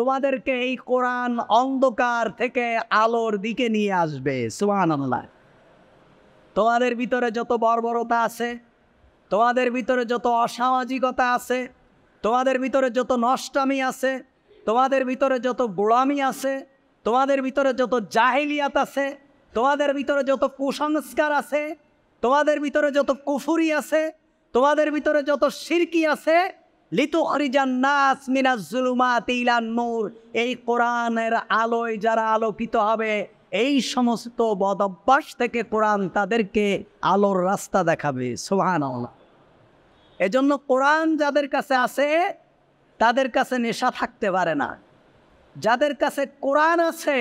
তোমাদেরকে এই কোরআন অন্ধকার থেকে আলোর দিকে নিয়ে আসবে। সুবহানাল্লাহ। তোমাদের ভিতরে যত বর্বরতা আছে, তোমাদের ভিতরে যত অসামাজিকতা আছে, তোমাদের ভিতরে যত নষ্টামি আছে, তোমাদের ভিতরে যত গোলামি আছে, তোমাদের ভিতরে যত জাহিলিয়াত আছে, তোমাদের ভিতরে যত কুসংস্কার আছে, তোমাদের ভিতরে যত কুফুরি আছে, তোমাদের ভিতরে যত শিরকি আছে, লিতুখরিজান নাস মিনাজ জুলুমাতি ইলান নূর, এই কোরআনের আলোয় যারা আলোকিত হবে, এই সমস্ত বদ অভ্যাস থেকে কোরআন তাদেরকে আলোর রাস্তা দেখাবে। সুবহানাল্লাহ। এজন্য কোরআন যাদের কাছে আছে তাদের কাছে নেশা থাকতে পারে না। যাদের কাছে কোরআন আছে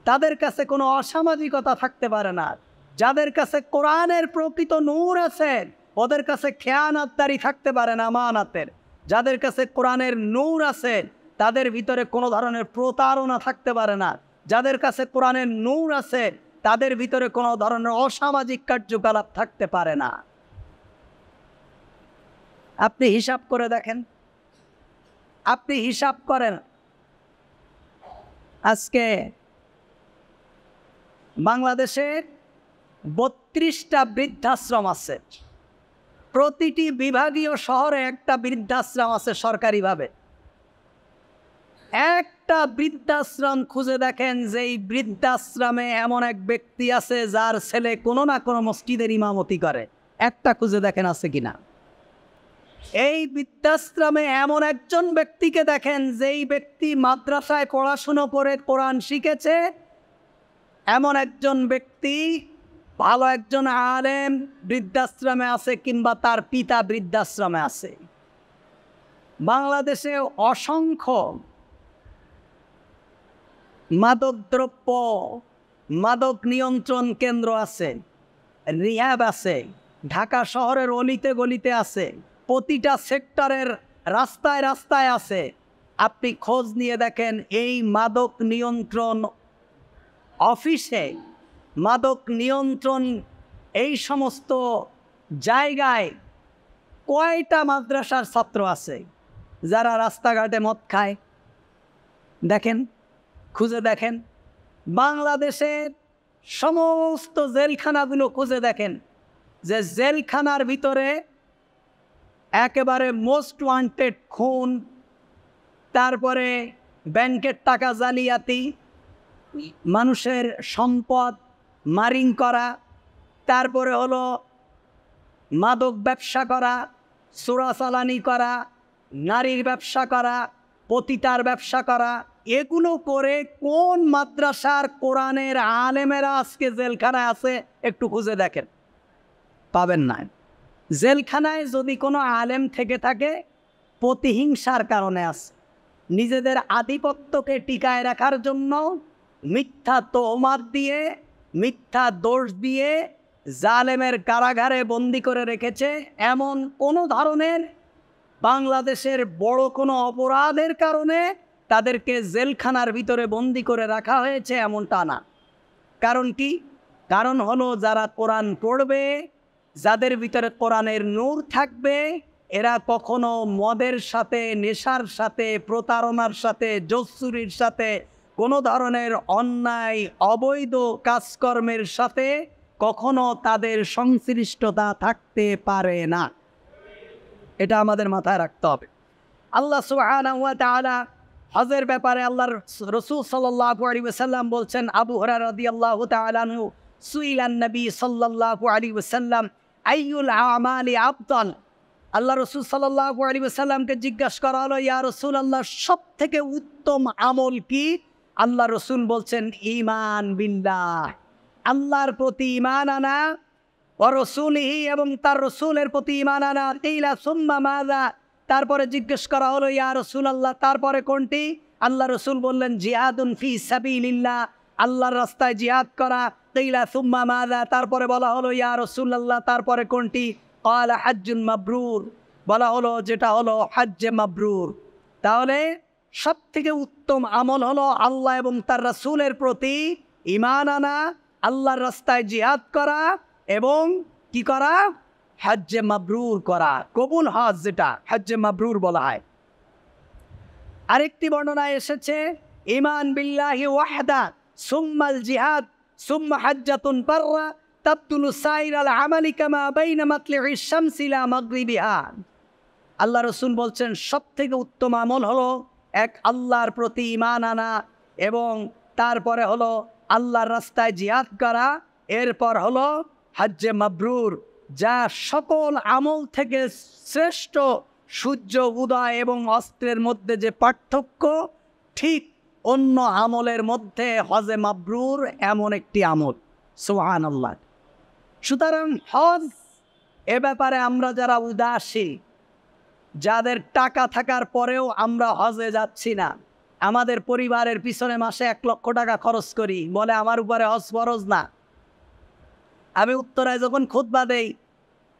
তাদের কাছে কোনো অসামাজিকতা থাকতে পারে না। যাদের কাছে কোরআনের প্রকৃত নূর আছে ওদের কাছে খেয়ানাতদারি থাকতে পারে না, আমানাতের। যাদের কাছে কোরআনের নূর আছে তাদের ভিতরে কোনো ধরনের প্রতারণা থাকতে পারে না। যাদের কাছে কোরআনের নূর আছে তাদের ভিতরে কোনো ধরনের অসামাজিক কার্যকলাপ থাকতে পারে না। আপনি হিসাব করে দেখেন, আপনি হিসাব করেন, আজকে বাংলাদেশে 32টা বৃদ্ধাশ্রম আছে। প্রতিটি বিভাগীয় শহরে একটা বৃদ্ধাশ্রম আছে সরকারিভাবে। একটা বৃদ্ধাশ্রম খুঁজে দেখেন যেই বৃদ্ধাশ্রমে এমন এক ব্যক্তি আছে যার ছেলে কোনো না কোনো মসজিদের ইমামতি করে। একটা খুঁজে দেখেন আছে কিনা। এই বৃদ্ধাশ্রমে এমন একজন ব্যক্তিকে দেখেন যেই ব্যক্তি মাদ্রাসায় পড়াশুনো করে কোরআন শিখেছে, এমন একজন ব্যক্তি ভালো একজন আলেম বৃদ্ধাশ্রমে আছে কিংবা তার পিতা বৃদ্ধাশ্রমে আছে। বাংলাদেশে অসংখ্য মাদকদ্রব্য মাদক নিয়ন্ত্রণ কেন্দ্র আছে, রিহ্যাব আছে, ঢাকা শহরের অলিতে গলিতে আছে, প্রতিটা সেক্টরের রাস্তায় রাস্তায় আছে। আপনি খোঁজ নিয়ে দেখেন এই মাদক নিয়ন্ত্রণ অফিসে, মাদক নিয়ন্ত্রণ এই সমস্ত জায়গায় কয়টা মাদ্রাসার ছাত্র আছে যারা রাস্তাঘাটে মদ খায়? দেখেন, খুঁজে দেখেন। বাংলাদেশের সমস্ত জেলখানাগুলো খুঁজে দেখেন যে জেলখানার ভিতরে একেবারে মোস্ট ওয়ান্টেড খুন, তারপরে ব্যাংকের টাকা জালিয়াতি, মানুষের সম্পদ মারিং করা, তারপরে হলো মাদক ব্যবসা করা, চোরাচালানি করা, নারীর ব্যবসা করা, পতিতার ব্যবসা করা, এগুলো করে কোন মাদ্রাসার কোরআনের আলেমেরা আজকে জেলখানায় আছে একটু খুঁজে দেখেন, পাবেন না। জেলখানায় যদি কোনো আলেম থেকে থাকে প্রতিহিংসার কারণে আছে, নিজেদের আধিপত্যকে টিকায় রাখার জন্য মিথ্যা তোহমাত দিয়ে, মিথ্যা দোষ দিয়ে জালেমের কারাগারে বন্দি করে রেখেছে। এমন কোনো ধরনের বাংলাদেশের বড় কোনো অপরাধের কারণে তাদেরকে জেলখানার ভিতরে বন্দি করে রাখা হয়েছে এমনটা না। কারণ কি? কারণ হলো যারা কোরআন পড়বে, যাদের ভিতরে কোরআনের নূর থাকবে, এরা কখনো মদের সাথে, নেশার সাথে, প্রতারণার সাথে, জোচ্চুরির সাথে, কোনো ধরনের অন্যায় অবৈধ কাজকর্মের সাথে কখনো তাদের সংশ্লিষ্টতা থাকতে পারে না। এটা আমাদের মাথায় রাখতে হবে। আল্লাহ সুবহানাহু ওয়া তাআলা হজের ব্যাপারে আল্লাহর রাসূল সাল্লাল্লাহু আলাইহি ওয়াসাল্লাম বলছেন, আবু হুরায়রা রাদিয়াল্লাহু তাআলা আনহু সুইলান নবী সাল্লাল্লাহু আলাইহি ওয়াসাল্লাম আইয়ুল আমালি আফদাল। আল্লাহ রাসূল সাল্লাল্লাহু আলাইহি ওয়াসাল্লামকে জিজ্ঞাসা করা হলো, ইয়া রাসূলুল্লাহ, সবথেকে উত্তম আমল কি? আল্লাহ রাসূল বলছেন, ঈমান বিল্লাহ, আল্লাহর প্রতি ঈমান আনা, ওয়া রাসূলিহি, এবং তার রাসূলের প্রতি ঈমান আনা। কিলা সুম্মা মাযা, তারপরে জিজ্ঞেস করা হলো, ইয়া রাসূলুল্লাহ, তারপরে কোনটি? আল্লাহ রাসূল বললেন, জিহাদুন ফি সাবিলিল্লাহ, আল্লাহর রাস্তায় জিহাদ করা। কিলা সুম্মা মাযা, তারপরে বলা হলো, ইয়া রাসূলুল্লাহ, তারপরে কোনটি? ক্বালা হাজ্জুন মাবরুর, বলা হলো যেটা হলো হজ্জে মাবরুর। তাহলে সবথেকে উত্তম আমল হলো আল্লাহ এবং তার রাসূলের প্রতি ঈমান আনা, আল্লাহর রাস্তায় জিহাদ করা এবং কি করা? হজ্জে মাবরুর করা, কবুল হজ, যেটা হজ্জে মাবরুর বলা হয়। আরেকটি বর্ণনায় এসেছে ঈমান বিল্লাহি ওয়াহদা সুম্মাল জিহাদ সুম্মা হাজ্জাতুন বাররা তাবতুলু সাইরাল আমালি কামা বাইনা মাতলি'ইশ শামসি ইলা মাগরিবিহা। আল্লাহ রাসূল বলছেন সবথেকে উত্তম আমল হলো এক আল্লাহর প্রতি ঈমান আনা এবং তারপরে হলো আল্লাহর রাস্তায় জিহাদ করা, এরপর হলো হজ্জে মাবরুর, যা সকল আমল থেকে শ্রেষ্ঠ। সূর্য উদয় এবং অস্ত্রের মধ্যে যে পার্থক্য, ঠিক অন্য আমলের মধ্যে হজে মাবরুর এমন একটি আমল। সুবহানাল্লাহ। সুতরাং হজ এ ব্যাপারে আমরা যারা উদাসীন, যাদের টাকা থাকার পরেও আমরা হজে যাচ্ছি না, আমাদের পরিবারের পিছনে মাসে 1 লক্ষ টাকা খরচ করি, বলে আমার উপরে হজ ফরজ না। আমি উত্তরায় যখন খুতবা দেই,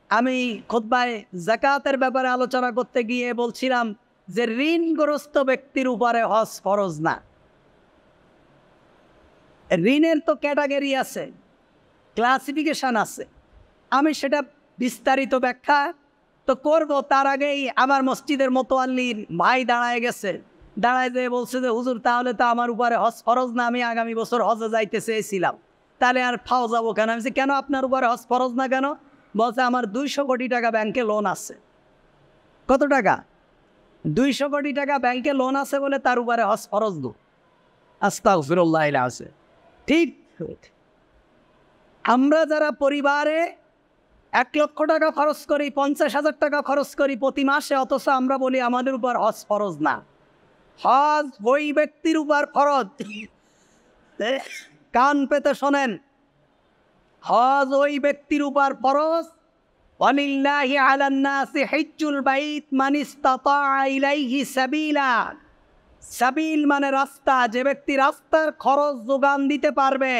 আমি খুতবায় যাকাতের ব্যাপারে আলোচনা করতে গিয়ে বলছিলাম যে ঋণগ্রস্ত ব্যক্তির উপরে হজ ফরজ না। ঋণের তো ক্যাটাগরি আছে, ক্লাসিফিকেশন আছে, আমি সেটা বিস্তারিত ব্যাখ্যা তো করব। তার আগেই আমার মসজিদের মোতোয়াল্লির ভাই দাঁড়ায় গেছে, দাঁড়ায় যেয়ে বলছে যে হুজুর তাহলে তো আমার উপরে হজ ফরজ না, আমি আগামী বছর হজে যাইতে চেয়েছিলাম, তাহলে আর ফাও যাবো কেন? আমি বলছি কেন আপনার উপরে হজ ফরজ না কেন? বলছে আমার 200 কোটি টাকা ব্যাংকে লোন আছে। কত টাকা? 200 কোটি টাকা ব্যাংকে লোন আছে বলে তার উপরে হজ ফরজ গো। আস্তাগফিরুল্লাহ আছে। ঠিক আমরা যারা পরিবারে 1 লক্ষ টাকা খরচ করি, 50,000 টাকা খরচ করি প্রতি মাসে, অথচ আমরা বলি আমাদের উপর হজ ফরজ না। হজ ওই ব্যক্তির উপর ফরজ, কান পেতে শোনেন, হজ ওই ব্যক্তির উপর ফরজ। ওয়ালিল্লাহি আলান নাসি হিজ্জুল বাইত মান ইসতাতা ইলাইহি সাবিলা। সাবিল মানে রাস্তা, যে ব্যক্তি রাস্তার খরচ যোগান দিতে পারবে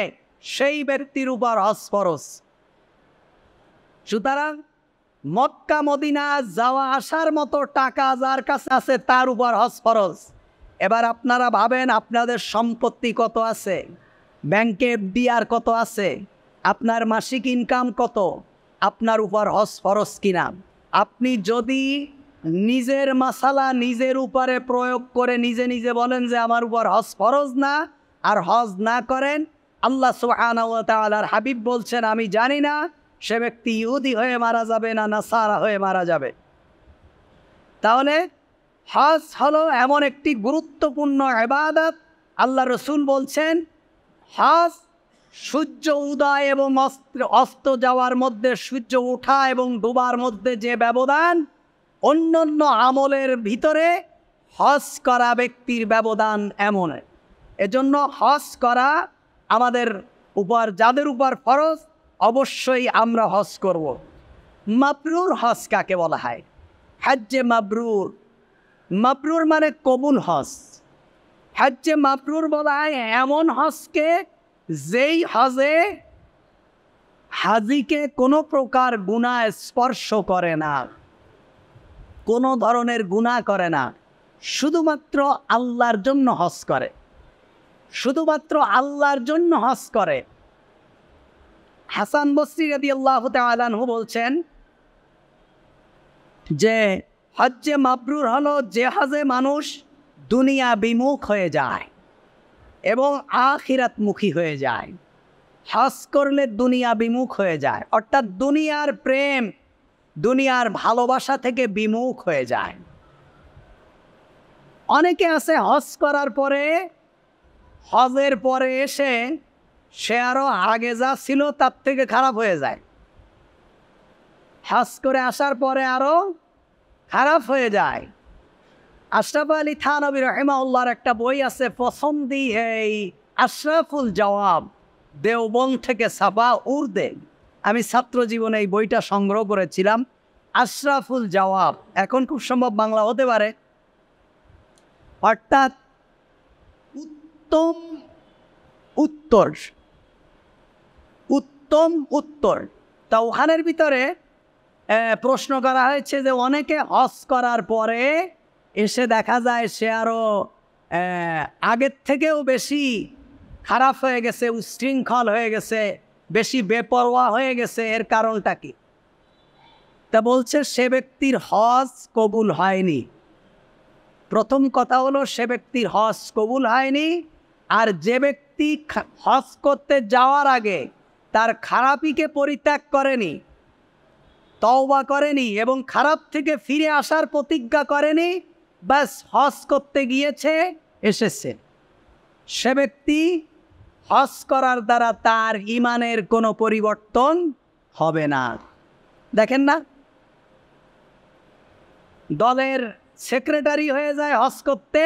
সেই ব্যক্তির উপর হজ ফরজ। সুতরাং মক্কা মদিনা যাওয়া আসার মতো টাকা যার কাছে আছে তার উপর হজ ফরজ। এবার আপনারা ভাবেন আপনাদের সম্পত্তি কত আছে, ব্যাংকে এফডিআর কত আছে, আপনার মাসিক ইনকাম কত, আপনার উপর হজ ফরজ কিনা? আপনি যদি নিজের মাসালা নিজের উপরে প্রয়োগ করে নিজে নিজে বলেন যে আমার উপর হজ ফরজ না, আর হজ না করেন, আল্লাহ সুবহানাহু ওয়া তাআলার হাবিব বলছেন আমি জানি না সে ব্যক্তি ইহুদি হয়ে মারা যাবে না নাসারা হয়ে মারা যাবে। তাহলে হজ হলো এমন একটি গুরুত্বপূর্ণ ইবাদত। আল্লাহ রসুল বলছেন হজ সূর্য উদয় এবং অস্ত যাওয়ার মধ্যে, সূর্য ওঠা এবং ডোবার মধ্যে যে ব্যবধান, অন্যান্য আমলের ভিতরে হজ করা ব্যক্তির ব্যবধান এমন। এজন্য হজ করা আমাদের উপর, যাদের উপর ফরজ, অবশ্যই আমরা হজ করব। মাবরুর হজ কাকে বলা হয়? হজ্জে মাবরুর। মাবরুর মানে কবুল হজ। হজ্জে মাবরুর বলা হয় এমন হজকে যেই হজে হাজিকে কোনো প্রকার গুনাহ স্পর্শ করে না, কোনো ধরনের গুনাহ করে না, শুধুমাত্র আল্লাহর জন্য হজ করে, শুধুমাত্র আল্লাহর জন্য হজ করে। হাসান বসরি রাদিয়াল্লাহু তাআলা আনহু বলছেন যে হজ্জে মাবরুর হলো যে হজে মানুষ দুনিয়া বিমুখ হয়ে যায় এবং আখিরাতমুখী হয়ে যায়। হজ করলে দুনিয়া বিমুখ হয়ে যায়, অর্থাৎ দুনিয়ার প্রেম, দুনিয়ার ভালোবাসা থেকে বিমুখ হয়ে যায়। অনেকে আছে হজ করার পরে, হজের পরে এসে সে আরও আগে যা ছিল তার থেকে খারাপ হয়ে যায়, হজ করে আসার পরে আরও খারাপ হয়ে যায়। আশরাফ আলী থানভী রাহিমাহুল্লাহর একটা বই আছে, পছন্দি এই আশরাফুল জওয়াব, দেওবন্দ থেকে ছাপা উর্দে। আমি ছাত্র জীবনে এই বইটা সংগ্রহ করেছিলাম, আশরাফুল জওয়াব, এখন খুব সম্ভব বাংলা হতে পারে। অর্থাৎ উত্তম উত্তর, উত্তম উত্তর। তা ওখানের ভিতরে প্রশ্ন করা হয়েছে যে অনেকে হজ করার পরে এসে দেখা যায় সে আরও আগের থেকেও বেশি খারাপ হয়ে গেছে, উচ্ছৃঙ্খল হয়ে গেছে, বেশি বেপরোয়া হয়ে গেছে, এর কারণটা কি? তা বলছে সে ব্যক্তির হজ কবুল হয়নি। প্রথম কথা হলো সে ব্যক্তির হজ কবুল হয়নি, আর যে ব্যক্তি হজ করতে যাওয়ার আগে তার খারাপিকে পরিত্যাগ করেনি, তওবা করেনি এবং খারাপ থেকে ফিরে আসার প্রতিজ্ঞা করেনি, ব্যাস হজ করতে গিয়েছে, এসেছে, সে ব্যক্তি হজ করার দ্বারা তার ঈমানের কোনো পরিবর্তন হবে না। দেখেন না, দলের সেক্রেটারি হয়ে যায় হজ করতে,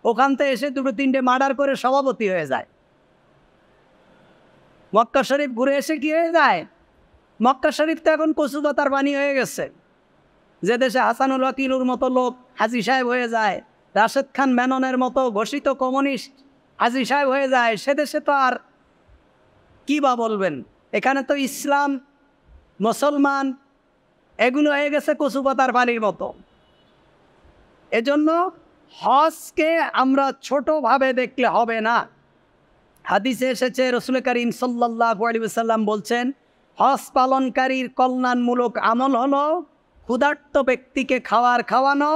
ওখান থেকে এসে দুটো তিনটে মার্ডার করে সভাপতি হয়ে যায়। মক্কা শরীফ ঘুরে এসে কি হয়ে যায়? মক্কা শরীফ তো এখন কচুপাতার পানি হয়ে গেছে। যে দেশে হাসানুল ওয়াকিলুর মতো লোক হাজী সাহেব হয়ে যায়, রাশেদ খান মেননের মতো ঘোষিত কমিউনিস্ট হাজী সাহেব হয়ে যায়, সে দেশে তো আর কি বা বলবেন। এখানে তো ইসলাম, মুসলমান এগুলো হয়ে গেছে কচুপাতার পানির মতো। এজন্য হজকে আমরা ছোটভাবে দেখলে হবে না। হাদিসে এসেছে, রাসূল করিম সাল্লাল্লাহু আলাইহি ওয়াসাল্লাম বলছেন, হজ পালনকারীর কল্যাণমূলক আমল হলো ক্ষুধার্ত ব্যক্তিকে খাওয়ানো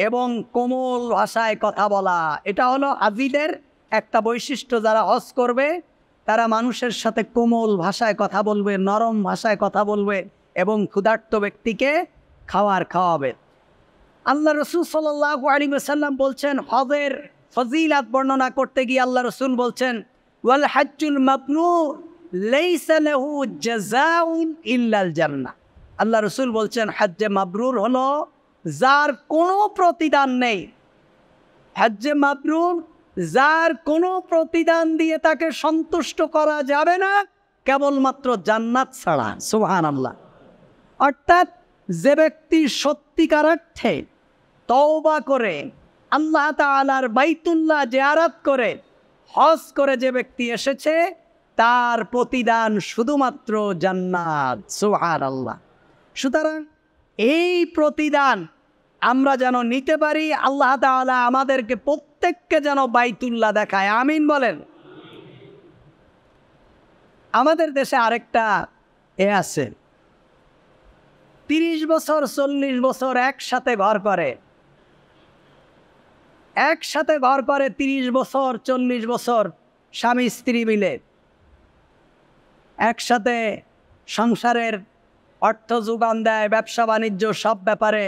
এবং কোমল ভাষায় কথা বলা। এটা হলো হাজিদের একটা বৈশিষ্ট্য। যারা হজ করবে তারা মানুষের সাথে কোমল ভাষায় কথা বলবে, নরম ভাষায় কথা বলবে এবং ক্ষুধার্ত ব্যক্তিকে খাওয়াবে। আল্লাহ রসুল সাল্লাল্লাহু আলাইহি ওয়াসাল্লাম বলছেন, হজের ফজিলাত বর্ণনা করতে গিয়ে আল্লাহ রসুল বলছেন, ওয়াল হাজ্জুল মাবরুর লাইসা লাহু জাযাউন ইল্লাল জান্নাহ। আল্লাহ রসুল বলছেন, হজ্জে মাবরুর হলো যার কোনো প্রতিদান নেই। হজ্জে মাবরুর যার কোনো প্রতিদান দিয়ে তাকে সন্তুষ্ট করা যাবে না, কেবলমাত্র জান্নাত ছাড়া। সুবহানাল্লাহ। অর্থাৎ যে ব্যক্তি সত্যিকার অর্থে তওবা করে আল্লাহ তাআলার বাইতুল্লাহ জিয়ারত করে হজ করে যে ব্যক্তি এসেছে, তার প্রতিদান শুধুমাত্র জান্নাত। সুবহানাল্লাহ। সুতরাং এই প্রতিদান আমরা যেন নিতে পারি, আল্লাহ তাআলা আমাদেরকে প্রত্যেককে যেন বাইতুল্লাহ দেখায়। আমিন বলেন। আমাদের দেশে আরেকটা আছে, 30 বছর 40 বছর একসাথে ঘর করে, 30 বছর 40 বছর স্বামী স্ত্রী মিলে একসাথে সংসারের অর্থ যোগান দেয়, ব্যবসা বাণিজ্য সব ব্যাপারে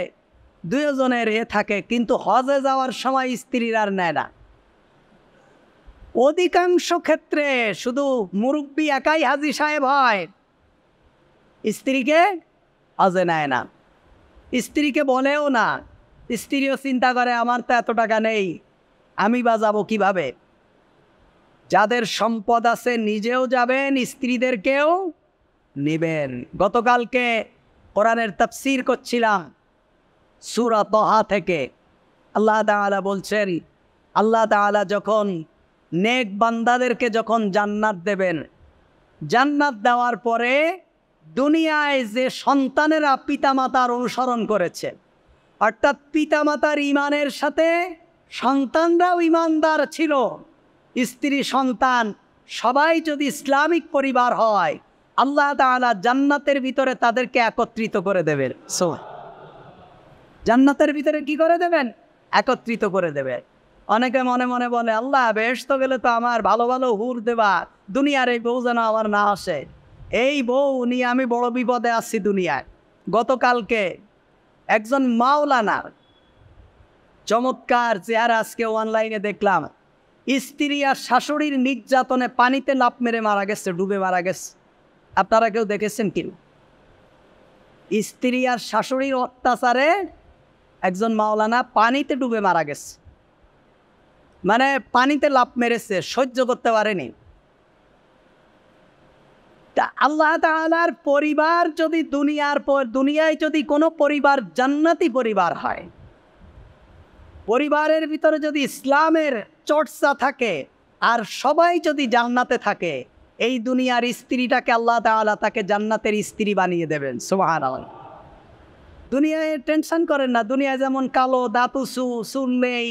দুজনের থাকে, কিন্তু হজে যাওয়ার সময় স্ত্রীর আর নেয় না। অধিকাংশ ক্ষেত্রে শুধু মুরব্বী একাই হাজী সাহেব হয়, স্ত্রীকে হজে নেয় না, স্ত্রীকে বলেও না। স্ত্রীও চিন্তা করে, আমার তো এত টাকা নেই, আমি বা যাবো কীভাবে। যাদের সম্পদ আছে নিজেও যাবেন, স্ত্রীদেরকেও নেবেন। গতকালকে কোরআনের তাফসীর করছিলাম সূরা তাহা থেকে। আল্লাহ তাআলা বলছেন, আল্লাহ তাআলা যখন নেক বান্দাদেরকে যখন জান্নাত দেবেন, জান্নাত দেওয়ার পরে দুনিয়ায় যে সন্তানেরা পিতামাতার অনুসরণ করেছে, অর্থাৎ পিতামাতার ঈমানের সাথে সন্তানরাও ঈমানদার ছিল, স্ত্রী সন্তান সবাই যদি ইসলামিক পরিবার হয়, আল্লাহ তাআলা জান্নাতের ভিতরে তাদেরকে একত্রিত করে দেবেন। জান্নাতের ভিতরে কি করে দেবেন? একত্রিত করে দেবেন। অনেকে মনে মনে বলে, আল্লাহ বেহেশত গেলে তো আমার ভালো ভালো হুর দেবা, দুনিয়ার এই বউ যেন আমার না আসে, এই বউ নিয়ে আমি বড় বিপদে আছি দুনিয়ায়। গতকালকে একজন মাওলানার চমৎকার চেহারা আজকে অনলাইনে দেখলাম, স্ত্রী আর শাশুড়ির নির্যাতনে পানিতে লাফ মেরে মারা গেছে, ডুবে মারা গেছে। আপনারা কেউ দেখেছেন কি? স্ত্রী আর শাশুড়ির অত্যাচারে একজন মাওলানা পানিতে ডুবে মারা গেছে, মানে পানিতে লাফ মেরেছে, সহ্য করতে পারেনি। তা আল্লাহ তাআলার পরিবার যদি দুনিয়ায় যদি কোনো পরিবার জান্নাতি পরিবার হয়, পরিবারের ভিতরে যদি ইসলামের চর্চা থাকে আর সবাই যদি জান্নাতে থাকে, এই দুনিয়ার স্ত্রীটাকে আল্লাহ তাআলা তাকে জান্নাতের স্ত্রী বানিয়ে দেবেন। সুবহানাল্লাহ। দুনিয়ায় টেনশন করেন না, দুনিয়ায় যেমন কালো দাতুসু চুল নেই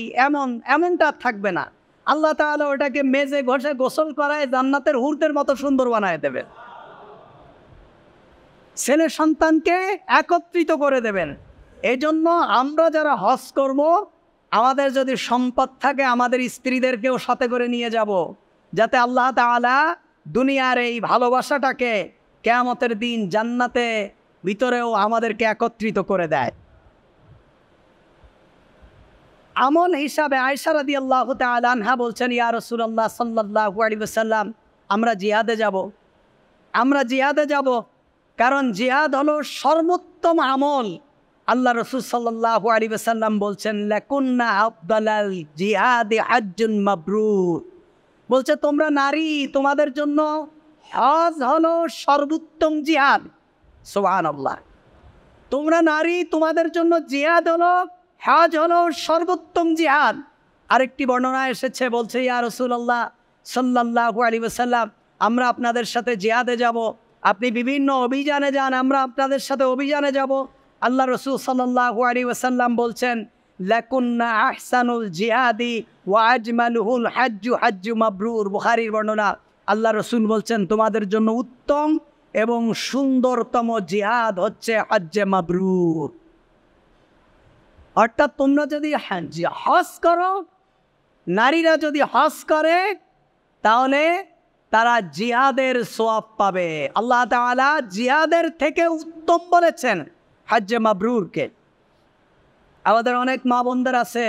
এমনটা থাকবে না। আল্লাহ তাআলা ওটাকে মেজে ঘষে গোসল করায় জান্নাতের হুরদের মতো সুন্দর বানায় দেবেন। ছেলে সন্তানকে একত্রিত করে দেবেন। এই জন্য আমরা যারা হজ করব, আমাদের যদি সম্পদ থাকে আমাদের স্ত্রীদেরকেও সাথে করে নিয়ে যাব, যাতে আল্লাহ তাআলা দুনিয়ার এই ভালোবাসাটাকে কিয়ামতের দিন জান্নাতে ভিতরেও আমাদেরকে একত্রিত করে দেয়। আমল হিসাবে আয়েশা রাদিয়াল্লাহু তাআলা আনহা বলছেন, ইয়া রাসূলুল্লাহ সাল্লাল্লাহু আলাইহি ওয়াসাল্লাম, আমরা জিহাদে যাব, কারণ জিহাদ হলো সর্বোত্তম আমল। আল্লাহ রাসূল সাল্লাল্লাহু আলাইহি ওয়াসাল্লাম বলছেন, লাকুন্না আফদালাল জিহাদি হাজ্জুন মাবরুর। বলছে তোমরা নারী, তোমাদের জন্য হজ হলো সর্বোত্তম জিহাদ। সুবহানাল্লাহ। তোমরা নারী, তোমাদের জন্য জিহাদ হলো, হজ হলো সর্বোত্তম জিহাদ। আরেকটি বর্ণনা এসেছে, বলছে ইয়া রাসূলুল্লাহ সাল্লাল্লাহু আলাইহি ওয়াসাল্লাম, আমরা আপনাদের সাথে জিহাদে যাব, আপনি বিভিন্ন অভিযানে যান, আমরা আপনাদের সাথে অভিযানে যাব। আল্লাহ রাসূল সাল্লাল্লাহু আলাইহি ওয়াসাল্লাম বলছেন, লাকুন্না আহসানুল জিহাদি ওয়া আজমালুহুল হাজ্জু হাজ্জু মাবরুর। বুখারীর বর্ণনা। আল্লাহ রাসূল বলছেন, তোমাদের জন্য উত্তম এবং সুন্দরতম জিহাদ হচ্ছে হজ্জে মাবরুর। অর্থাৎ তোমরা যদি হজ করো, নারীরা যদি হজ করে, তাহলে তারা জিহাদের সওয়াব পাবে। আল্লাহ তাআলা জিহাদের থেকে উত্তম বলেছেন হজ্জে মাবরুরকে। আমাদের অনেক মা বোনদের আছে,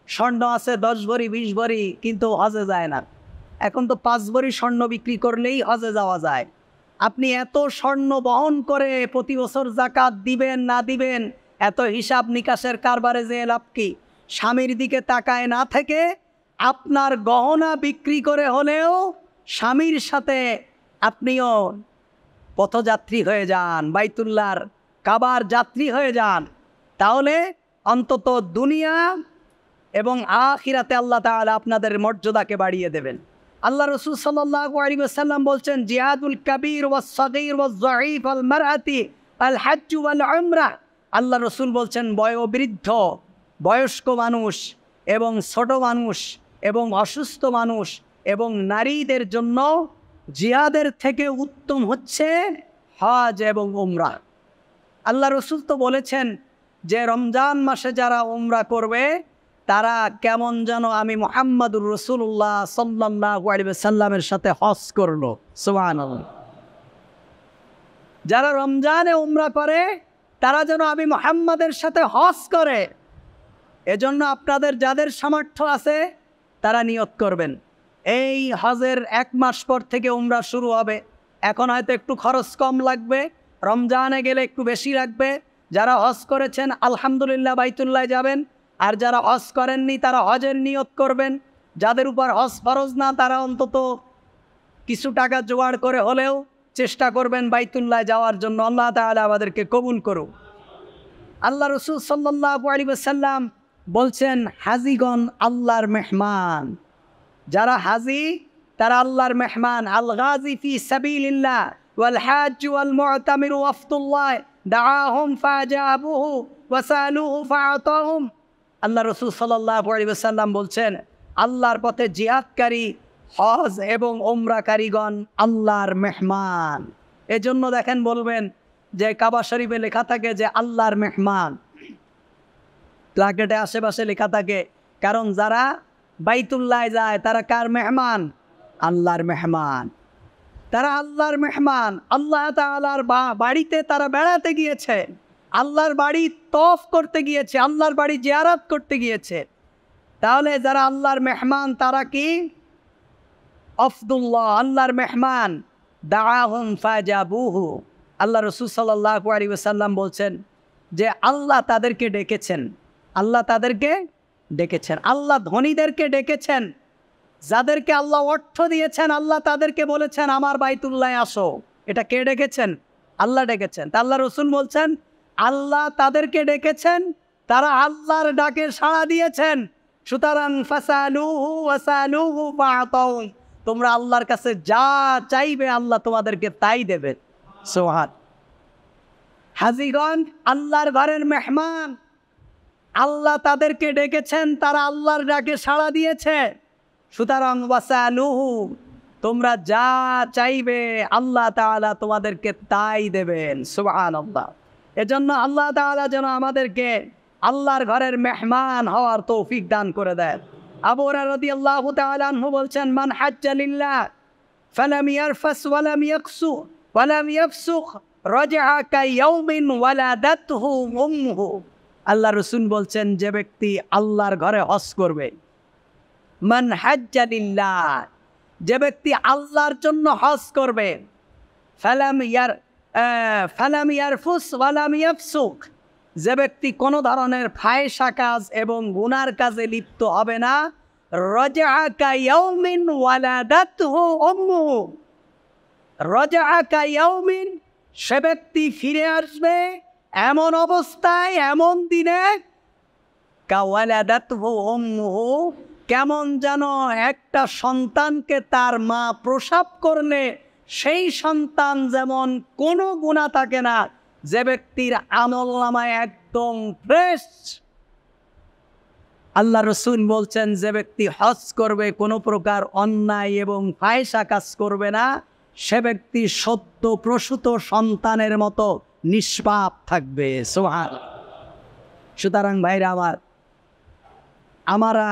স্বর্ণ আছে 10 ভরি 20 ভরি, কিন্তু হজে যায় না। এখন তো 5 ভরি স্বর্ণ বিক্রি করলেই হজে যাওয়া যায়। আপনি এত স্বর্ণ বহন করে প্রতি বছর যাকাত দিবেন না দিবেন, এত হিসাব নিকাশের কারবারে যে লাভ কি? স্বামীর দিকে তাকায় না থেকে আপনার গহনা বিক্রি করে হলেও স্বামীর সাথে আপনিও পথযাত্রী হয়ে যান, বাইতুল্লাহর কাবার যাত্রী হয়ে যান, তাহলে অন্তত দুনিয়া এবং আখিরাতে আল্লাহ তাআলা আপনাদের মর্যাদাকে বাড়িয়ে দেবেন। আল্লাহ রাসূল সাল্লাল্লাহু আলাইহি ওয়াসাল্লাম বলছেন, জিহাদুল কাবীর ওয়াস সাগীর ওয়াজ যায়ীফ ওয়াল মারআতি আল হজ্জ ওয়াল উমরা। আল্লাহ রাসূল বলছেন, বয়োবৃদ্ধ, বয়স্ক মানুষ এবং ছোট মানুষ এবং অসুস্থ মানুষ এবং নারীদের জন্য জিহাদের থেকে উত্তম হচ্ছে হজ এবং উমরা। আল্লাহ রাসূল তো বলেছেন যে রমজান মাসে যারা উমরা করবে তারা কেমন যেন আমি মুহাম্মাদুর রাসূলুল্লাহ সাল্লাল্লাহু আলাইহি ওয়াসাল্লামের সাথে হজ করলো। সুবহানাল্লাহ। যারা রমজানে উমরা করে তারা যেন আমি মুহাম্মাদের সাথে হজ করে। এজন্য আপনাদের যাদের সামর্থ্য আছে তারা নিয়ত করবেন। এই হজের 1 মাস পর থেকে উমরা শুরু হবে। এখন হয়তো একটু খরচ কম লাগবে, রমজানে গেলে একটু বেশি লাগবে। যারা হজ করেছেন আলহামদুলিল্লাহ বাইতুল্লাহ যাবেন, আর যারা হজ করেননি তারা হজের নিয়ত করবেন। যাদের উপর হজ ফরজ না তারা অন্তত কিছু টাকা জোগাড় করে হলেও চেষ্টা করবেন বাইতুল্লাহ যাওয়ার জন্য। আল্লাহ তাআলা আমাদেরকে কবুল করুন। আল্লাহ রাসূল সাল্লাল্লাহু আলাইহি ওয়াসাল্লাম বলছেন, হাজিগণ আল্লাহর মেহমান। যারা হাজি তারা আল্লাহর মেহমান। আল গাজি ফি সাবিলিল্লাহ ওয়াল হাজ্জ ওয়াল মু'তামির ওয়াফদুল্লাহ দাআহুম ফাজাবুহু ওয়া সালুহু ফাআতাহুম। আল্লাহ রাসূল সাল্লাল্লাহু আলাইহি ওয়াসাল্লাম বলছেন, আল্লাহর পথে জিহাদকারী, হজ এবং উমরাকারীগণ আল্লাহর মেহমান। এজন্য দেখেন বলবেন যে কাবা শরীফে লেখা থাকে যে আল্লাহর মেহমান, প্লাকেটে আশেপাশে লেখা থাকে, কারণ যারা বাইতুল্লাহ যায় তারা কার মেহমান? আল্লাহর মেহমান। তারা আল্লাহর মেহমান। আল্লাহ তাআলার বাড়িতে তারা বেড়াতে গিয়েছে, আল্লাহর বাড়ি তওয়াফ করতে গিয়েছে, আল্লাহর বাড়ি জিয়ারত করতে গিয়েছে। তাহলে যারা আল্লাহর মেহমান তারা কি? আফদুল্লাহ, আল্লাহর মেহমান। দাআহুম ফাজাবুহু। আল্লাহ রাসূল সাল্লাল্লাহু আলাইহি ওয়াসাল্লাম বলছেন যে আল্লাহ তাদেরকে ডেকেছেন, আল্লাহ তাদেরকে ডেকেছেন, আল্লাহ ধনীদেরকে ডেকেছেন, যাদেরকে আল্লাহ অর্থ দিয়েছেন আল্লাহ তাদেরকে বলেছেন আমার বাইতুল্লাহ আসো। এটা কে ডেকেছেন? আল্লাহ ডেকেছেন। তা আল্লাহ রাসূল বলছেন আল্লাহ তাদেরকে ডেকেছেন, তারা আল্লাহর ডাকে সাড়া দিয়েছেন। সুতরাং ফাসালুহু ওয়াসালুহু ফাআতাউ। তোমরা আল্লাহর কাছে যা চাইবে আল্লাহ তোমাদেরকে তাই দেবে। সুবহান। হাজিগণ আল্লাহর ঘরের মেহমান। আল্লাহ তাদেরকে ডেকেছেন, তারা আল্লাহর ডাকে সাড়া দিয়েছে। সুতরাং ওয়াসালুহু, তোমরা যা চাইবে আল্লাহ তাআলা তোমাদেরকে তাই দেবেন। সুবহানাল্লাহ। এজন্য আল্লাহ তাআলা যেন আমাদেরকে আল্লাহর ঘরের মেহমান হওয়ার তৌফিক দান করে দেন। আবু হুরায়রা রাদিয়াল্লাহু তাআলা আনহু বলছেন, মান হাজ্জা লিল্লাহ ফালাম ইয়ারফাস ওয়ালাম ইয়াকসু ওয়ালাম ইয়াফসুক রাজআ কায়াউমিন ওয়ালাদাতহু উম্মুহু। আল্লাহ রাসূল বলছেন, যে ব্যক্তি আল্লাহর ঘরে হজ করবে, মান হাজ্জা লিল্লাহ, যে ব্যক্তি আল্লাহর জন্য হজ করবে, ফালাম ইয়ারফুস ওয়ালাম ইয়াফসুক, যে ব্যক্তি কোনো ধরনের ফায়সা কাজ এবং গুনার কাজে লিপ্ত হবে না, রাজআ কায়াউমিন ওয়ালাদাতহু উম্মুহু, রাজআ কায়াউমিন, সে ব্যক্তি ফিরে আসবে এমন অবস্থায়, এমন দিনে, কাওয়ালাদাতহু উম্মুহু, কেমন যেন একটা সন্তানকে তার মা প্রসব করলে সেই সন্তান যেমন কোনো গুনাহ থাকে না, যে ব্যক্তির আমলনামায় একদম ফ্রেশ। আল্লাহ রাসূল বলছেন, যে ব্যক্তি হজ করবে কোনো প্রকার অন্যায় এবং ফায়সা কাজ করবে না, সে ব্যক্তি সদ্য প্রসূত সন্তানের মতো নিষ্পাপ থাকবে। সুবহানাল্লাহ। সুতরাং ভাইরা আমরা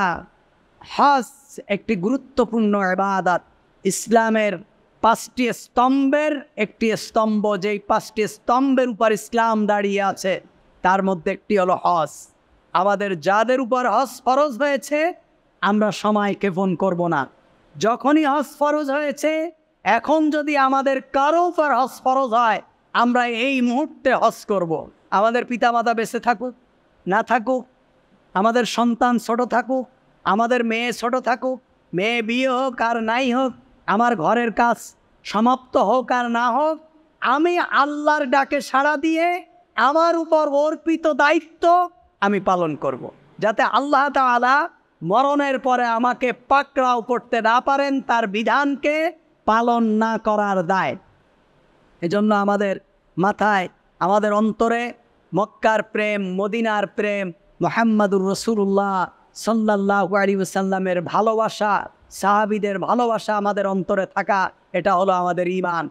হজ একটি গুরুত্বপূর্ণ ইবাদত, ইসলামের 5টি স্তম্ভের একটি স্তম্ভ, যেই 5টি স্তম্ভের উপর ইসলাম দাঁড়িয়ে আছে তার মধ্যে একটি হলো হজ। আমাদের যাদের উপর হজ ফরজ হয়েছে আমরা সময় ক্ষেপণ করব না। যখনই হজ ফরজ হয়েছে, এখন যদি আমাদের কারো উপর হজ ফরজ হয়, আমরা এই মুহূর্তে হজ করব। আমাদের পিতামাতা বেঁচে থাকুক না থাকুক, আমাদের সন্তান ছোট থাকুক, আমাদের মেয়ে ছোট থাকুক, মেয়ে বিয়ে হোক আর নাই হোক, আমার ঘরের কাজ সমাপ্ত হোক আর না হোক, আমি আল্লাহর ডাকে সাড়া দিয়ে আমার উপর অর্পিত দায়িত্ব আমি পালন করব। যাতে আল্লাহ তাআলা মরণের পরে আমাকে পাকড়াও করতে না পারেন তার বিধানকে পালন না করার দায়। এজন্য আমাদের মাথায়, আমাদের অন্তরে মক্কার প্রেম, মদিনার প্রেম, মুহাম্মাদুর রাসূলুল্লাহ সাল্লাল্লাহু আলাইহি ওয়াসাল্লামের ভালোবাসা, সাহাবীদের ভালোবাসা আমাদের অন্তরে থাকা, এটা হলো আমাদের ঈমান।